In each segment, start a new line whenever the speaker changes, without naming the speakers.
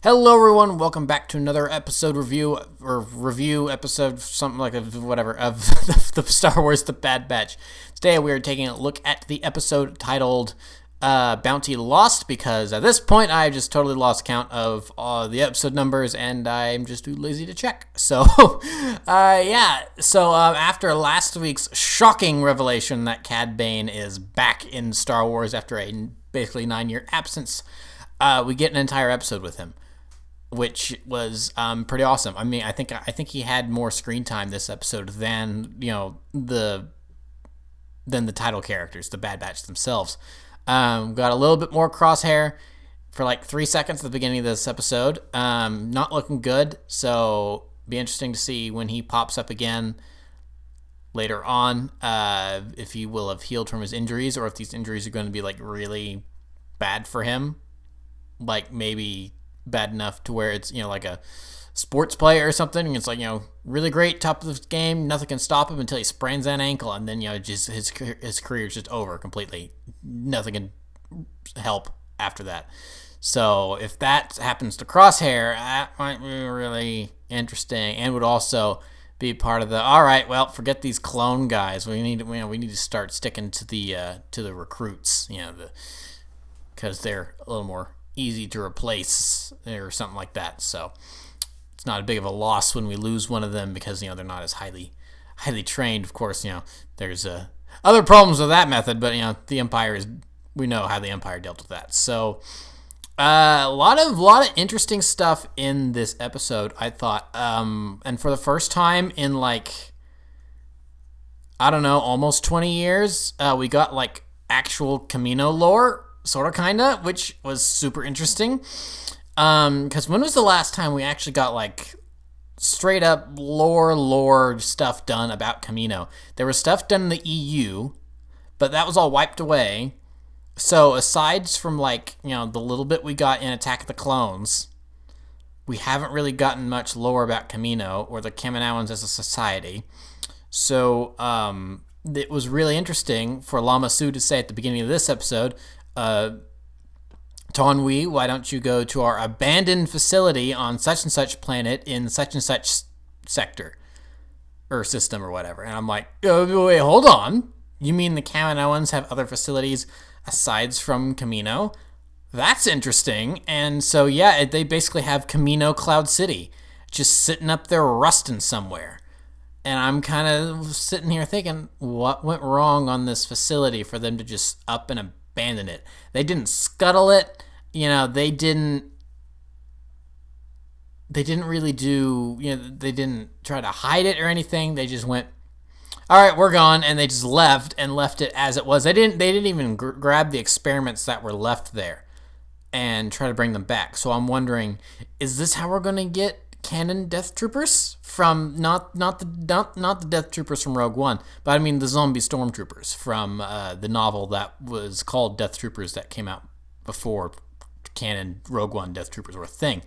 Hello, everyone. Welcome back to another episode review episode, something like whatever, of the Star Wars The Bad Batch. Today, we are taking a look at the episode titled Bounty Lost, because at this point, I just totally lost count of the episode numbers, and I'm just too lazy to check. So, after last week's shocking revelation that Cad Bane is back in Star Wars after a basically 9-year absence, we get an entire episode with him, which was pretty awesome. I mean, I think he had more screen time this episode than the title characters, the Bad Batch themselves. Got a little bit more crosshair for like 3 seconds at the beginning of this episode. Not looking good, so be interesting to see when he pops up again later on, if he will have healed from his injuries, or if these injuries are going to be like really bad for him, like maybe bad enough to where it's like a sports player or something, and it's like really great, top of the game, nothing can stop him until he sprains that ankle, and then just his career is just over completely. Nothing can help after that. So if that happens to Crosshair, that might be really interesting, and would also be part of the forget these clone guys. We need to start sticking to the recruits, because they're a little more easy to replace or something like that. So it's not a big of a loss when we lose one of them, because they're not as highly trained. Of course, there's other problems with that method, but the Empire we know how the Empire dealt with that. So a lot of interesting stuff in this episode, I thought, and for the first time in almost 20 years, we got actual Camino lore, sort of, kind of, which was super interesting. Because when was the last time we actually got straight up lore stuff done about Camino? There was stuff done in the EU, but that was all wiped away. So aside from the little bit we got in Attack of the Clones, we haven't really gotten much lore about Camino or the Kaminoans as a society. So it was really interesting for Lama Su to say at the beginning of this episode, Tonwi, why don't you go to our abandoned facility on such and such planet in such and such sector or system or whatever? And I'm like, oh, wait, hold on. You mean the Kaminoans have other facilities aside from Camino? That's interesting. And so, they basically have Camino Cloud City just sitting up there rusting somewhere. And I'm kind of sitting here thinking, what went wrong on this facility for them to just up and abandon it? They didn't scuttle it. They didn't really do, they didn't try to hide it or anything. They just went, all right, we're gone. And they just left it as it was. They didn't even grab the experiments that were left there and try to bring them back. So I'm wondering, is this how we're going to get canon Death Troopers from not the Death Troopers from Rogue One, but I mean the zombie stormtroopers from the novel that was called Death Troopers that came out before canon Rogue One Death Troopers were a thing,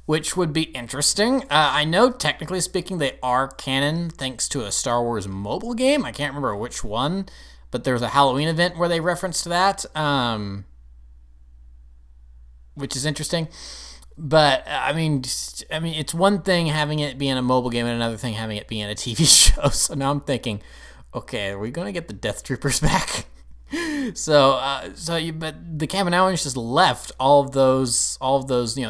which would be interesting. I know technically speaking they are canon thanks to a Star Wars mobile game. I can't remember which one, but there was a Halloween event where they referenced that, which is interesting. But I mean, it's one thing having it be in a mobile game and another thing having it be in a TV show. So now I'm thinking, okay, are we going to get the Death Troopers back? But the Kaminoans just left all of those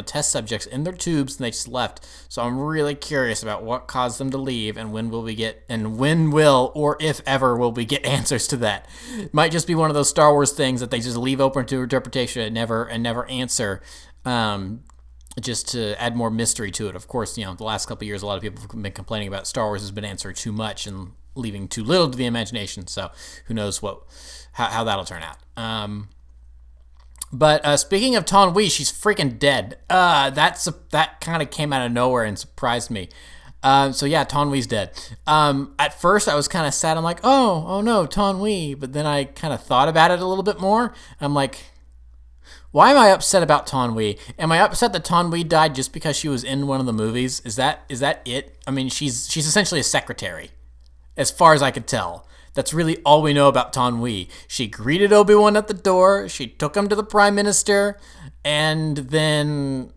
test subjects in their tubes, and they just left. So I'm really curious about what caused them to leave, and when will or if ever will we get answers to that. It might just be one of those Star Wars things that they just leave open to interpretation and never answer. Just to add more mystery to it. Of course, the last couple of years, a lot of people have been complaining about Star Wars has been answering too much and leaving too little to the imagination. So who knows how that'll turn out. But speaking of Tonwi, she's freaking dead. That kind of came out of nowhere and surprised me. Tonwi's dead. At first I was kind of sad. I'm like, oh no, Tonwi. But then I kind of thought about it a little bit more. I'm like, why am I upset about Tonwi? Am I upset that Tonwi died just because she was in one of the movies? Is that it? I mean, she's essentially a secretary, as far as I could tell. That's really all we know about Tonwi. She greeted Obi-Wan at the door. She took him to the Prime Minister, and then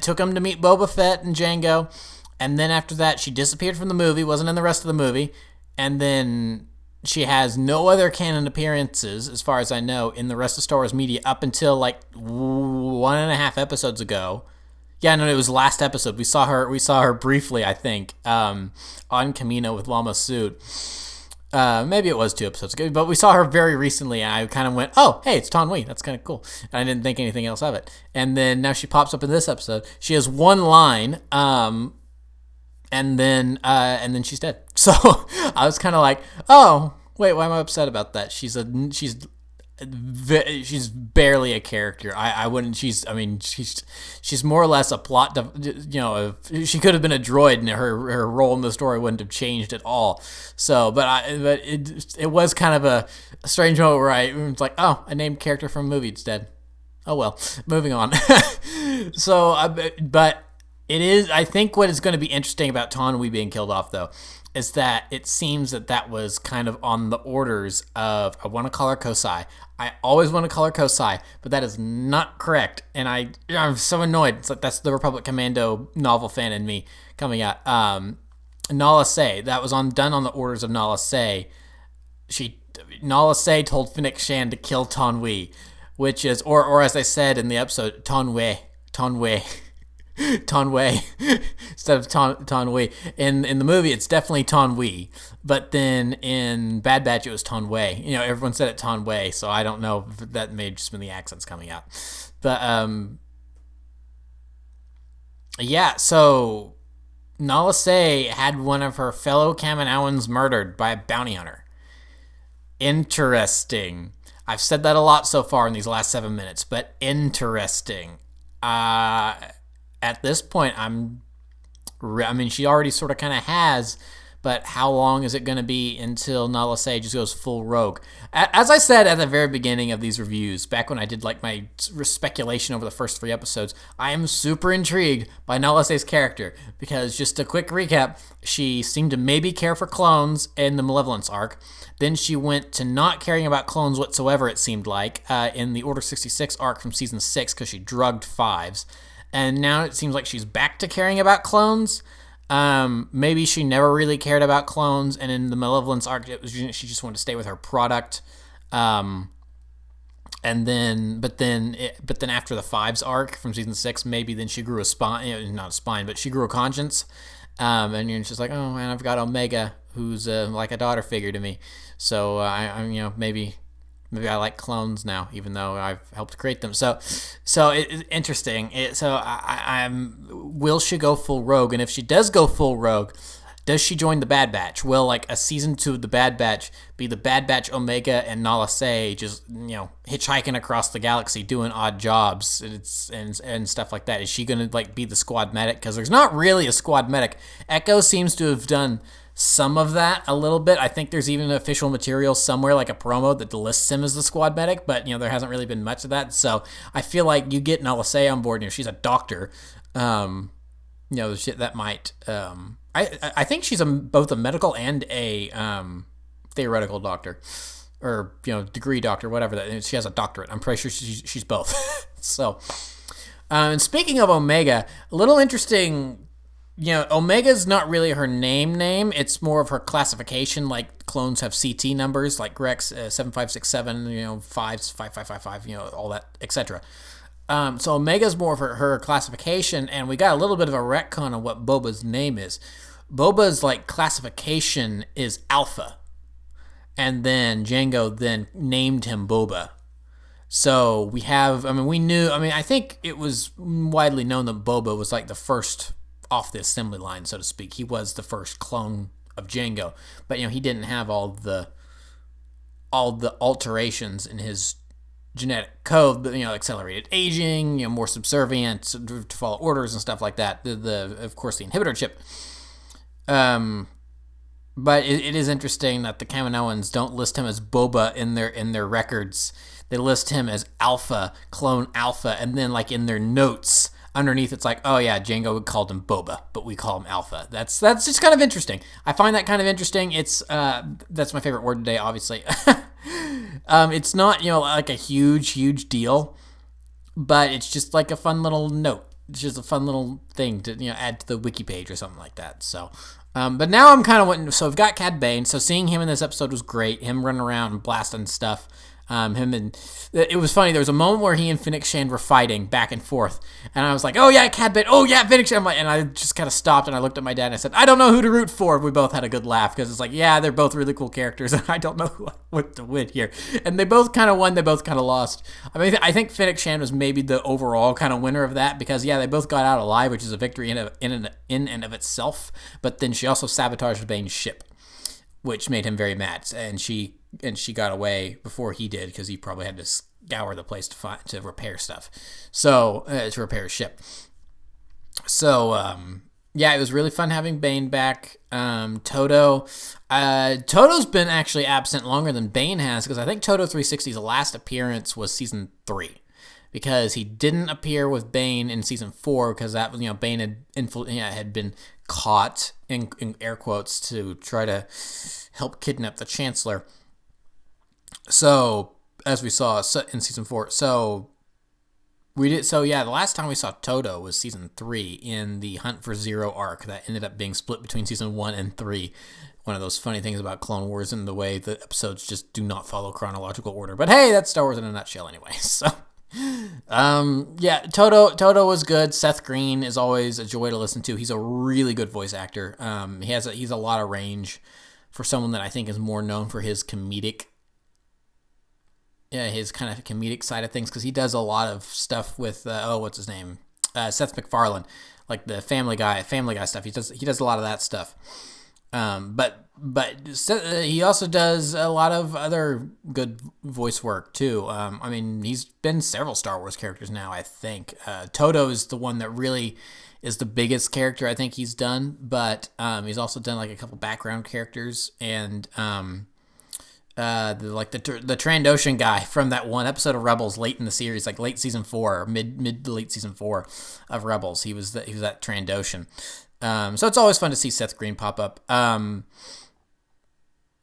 took him to meet Boba Fett and Jango, and then after that she disappeared from the movie, wasn't in the rest of the movie, and then she has no other canon appearances, as far as I know, in the rest of Star Wars media up until like 1.5 episodes ago. Yeah, no, it was last episode. We saw her briefly, I think, on Kamino with Lama Sood. Maybe it was 2 episodes ago, but we saw her very recently, and I kind of went, oh, hey, it's Ton Wee. That's kind of cool. And I didn't think anything else of it. And then now she pops up in this episode. She has one line, and then she's dead. So I was kind of like, oh, wait, why am I upset about that? She's barely a character. I wouldn't. She's more or less a plot. She could have been a droid, and her role in the story wouldn't have changed at all. So, but it was kind of a strange moment where I was like, oh, a named character from a movie, it's dead. Oh well, moving on. So, but it is. I think what is going to be interesting about Ton Wee being killed off, though, is that it seems that was kind of on the orders of, I want to call her Kosai. I always want to call her Kosai, but that is not correct. And I'm so annoyed. It's like, that's the Republic Commando novel fan in me coming out. Nala Se, that was done on the orders of Nala Se. Nala Se told Fennec Shand to kill Ton Wee, which is, or as I said in the episode, Ton Wei. Ton Wei instead of Ton Wei. In the movie, it's definitely Ton Wei, but then in Bad Batch, it was Ton Wei. Everyone said it Ton Wei, so I don't know if that may have just been the accents coming out. But yeah. So Nala Se had one of her fellow Kaminoans murdered by a bounty hunter. Interesting. I've said that a lot so far in these last 7 minutes, but interesting. At this point, she already sort of kind of has, but how long is it going to be until Nala Se just goes full rogue? As I said at the very beginning of these reviews, back when I did like my speculation over the first 3 episodes, I am super intrigued by Nala Se's character, because just a quick recap, she seemed to maybe care for clones in the Malevolence arc. Then she went to not caring about clones whatsoever, it seemed like, in the Order 66 arc from season 6, because she drugged 5s. And now it seems like she's back to caring about clones. Maybe she never really cared about clones, and in the Malevolence arc, she just wanted to stay with her product. But then after the 5s arc from season 6, maybe then she grew a spine, not a spine, but she grew a conscience. And you're just like, oh man, I've got Omega, who's like a daughter figure to me. So maybe I like clones now, even though I've helped create them. So it's interesting. Will she go full rogue? And if she does go full rogue, does she join the Bad Batch? Will like a season 2 of the Bad Batch be the Bad Batch Omega and Nala Se just hitchhiking across the galaxy doing odd jobs and stuff like that? Is she gonna like be the squad medic? Because there's not really a squad medic. Echo seems to have done some of that a little bit. I think there's even official material somewhere, like a promo that lists him as the squad medic, but there hasn't really been much of that. So I feel like you get Nala Se on board. She's a doctor. Shit that might. I think she's both a medical and a theoretical doctor, or degree doctor, whatever that. She has a doctorate. I'm pretty sure she's both. So, and speaking of Omega, a little interesting. Omega's not really her name. It's more of her classification. Like clones have CT numbers, like Grex 7567, 5s, 5555, all that, etc. So Omega's more of her classification, and we got a little bit of a retcon on what Boba's name is. Boba's like classification is Alpha, and then Jango then named him Boba. So we have, I think it was widely known that Boba was like the first off the assembly line, so to speak. He was the first clone of Jango, but he didn't have all the alterations in his genetic code, but accelerated aging, more subservient to follow orders and stuff like that. Of course the inhibitor chip. But it is interesting that the Kaminoans don't list him as Boba in their records. They list him as Alpha, clone Alpha, and then like in their notes underneath it's like, oh yeah, Jango called him Boba, but we call him Alpha. That's just kind of interesting. I find that kind of interesting. It's that's my favorite word today, obviously. It's not like a huge deal, but it's just like a fun little note. just a fun little thing to add to the wiki page or something like that. So, but now I'm kind of wanting. So I've got Cad Bane. So seeing him in this episode was great. Him running around and blasting stuff. It was funny. There was a moment where he and Phoenix Shand were fighting back and forth, and I was like, "Oh yeah, Cad Bane. Oh yeah, Phoenix Shand." And I just kind of stopped and I looked at my dad and I said, "I don't know who to root for." We both had a good laugh because it's like, yeah, they're both really cool characters, and I don't know what to win here. And they both kind of won. They both kind of lost. I mean, I think Phoenix Shand was maybe the overall kind of winner of that because yeah, they both got out alive, which is a victory in and of itself. But then she also sabotaged Bane's ship, which made him very mad, and she got away before he did because he probably had to scour the place to repair stuff, so to repair his ship. So yeah, it was really fun having Bane back. Todo's been actually absent longer than Bane has because I think Todo 360's last appearance was season 3. Because he didn't appear with Bane in season 4 because that Bane had been caught in air quotes to try to help kidnap the Chancellor. So as we saw in season 4, the last time we saw Todo was season 3 in the Hunt for Zero arc that ended up being split between season 1 and 3. One of those funny things about Clone Wars and the way the episodes just do not follow chronological order. But hey, that's Star Wars in a nutshell anyway. So. Yeah, Todo was good. Seth Green is always a joy to listen to. He's a really good voice actor. He's a lot of range for someone that I think is more known for his comedic, his kind of comedic side of things because he does a lot of stuff with what's his name, Seth MacFarlane, like the Family Guy stuff. He does a lot of that stuff. But he also does a lot of other good voice work too. I mean, he's been several Star Wars characters now, I think. Todo is the one that really is the biggest character I think he's done, but he's also done like a couple background characters and the Trandoshan guy from that one episode of Rebels late in the series, like late season 4, mid to late season 4 of Rebels. He was that Trandoshan. So it's always fun to see Seth Green pop up.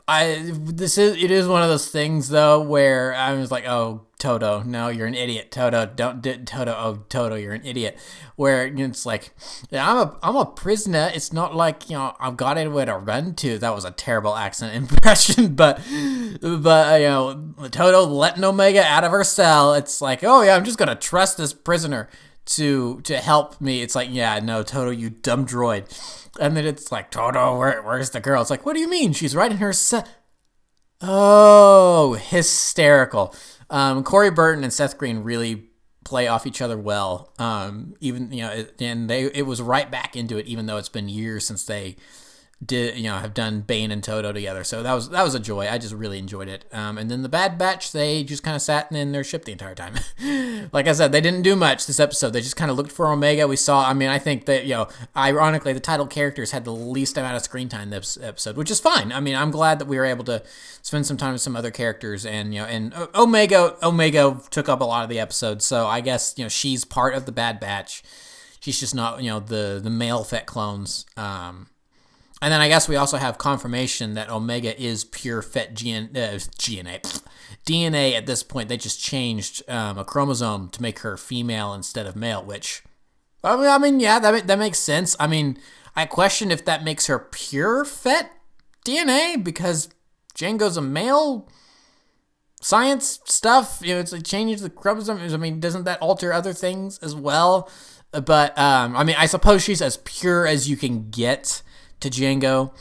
It is one of those things though where I was like, oh, Todo, no, you're an idiot. Todo, don't do Todo. Oh, Todo, you're an idiot. Where it's like, yeah, I'm a prisoner. It's not like I've got anywhere to run to. That was a terrible accent impression, but Todo letting Omega out of her cell. It's like, oh yeah, I'm just gonna trust this prisoner to help me. It's like, yeah, no, Todo, you dumb droid. And then it's like, Todo, where's the girl? It's like, what do you mean? She's right in her cell. Oh, hysterical. Corey Burton and Seth Green really play off each other well. It was right back into it, even though it's been years since they have done Bane and Todo together. So that was a joy. I just really enjoyed it. And then the Bad Batch, they just kind of sat in their ship the entire time. Like I said, they didn't do much this episode. They just kind of looked for Omega. We saw, I think that, ironically, the title characters had the least amount of screen time this episode, which is fine. I mean, I'm glad that we were able to spend some time with some other characters, and Omega took up a lot of the episode. So I guess, she's part of the Bad Batch. She's just not, the male Fett clones. And then I guess we also have confirmation that Omega is pure Fett DNA at this point. They just changed a chromosome to make her female instead of male, which, yeah, that makes sense. I mean, I question if that makes her pure Fett DNA because Jango's a male. Science stuff, it's like changing the chromosomes. I mean, doesn't that alter other things as well? But, I suppose she's as pure as you can get to Jango,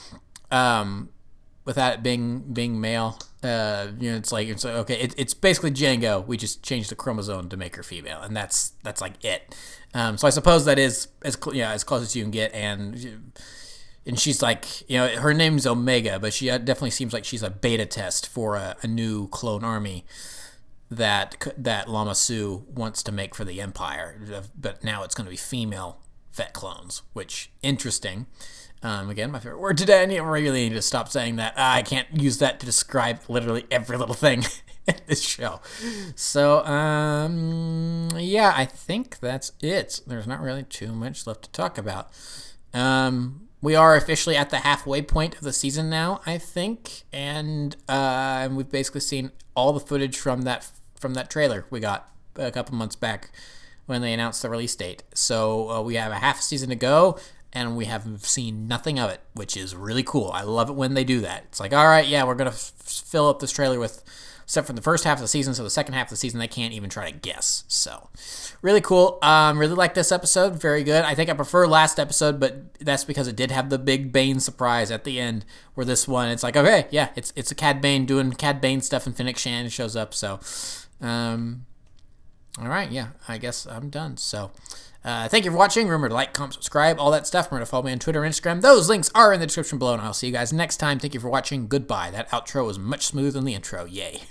without it being male. It's like okay, it's basically Jango. We just changed the chromosome to make her female, and that's like it. So I suppose that is as close as you can get, and she's like, her name's Omega, but she definitely seems like she's a beta test for a new clone army that Lama Su wants to make for the Empire. But now it's going to be female Fett clones, which interesting. Again, my favorite word today. I really need to stop saying that. I can't use that to describe literally every little thing in this show. So, yeah, I think that's it. There's not really too much left to talk about. We are officially at the halfway point of the season now, I think, and we've basically seen all the footage from that trailer we got a couple months back. when they announced the release date. So we have a half a season to go, and we have seen nothing of it, which is really cool. I love it when they do that. It's like, all right, yeah, we're going to fill up this trailer with except for the first half of the season, so the second half of the season they can't even try to guess. So, really cool. Really like this episode. Very good. I think I prefer last episode, but that's because it did have the big Bane surprise at the end, where this one, it's like, okay, yeah, it's a Cad Bane doing Cad Bane stuff, and Finnick Shan shows up, so, all right, yeah, I guess I'm done, so... thank you for watching. Remember to like, comment, subscribe, all that stuff. Remember to follow me on Twitter and Instagram. Those links are in the description below, and I'll see you guys next time. Thank you for watching. Goodbye. That outro was much smoother than the intro. Yay.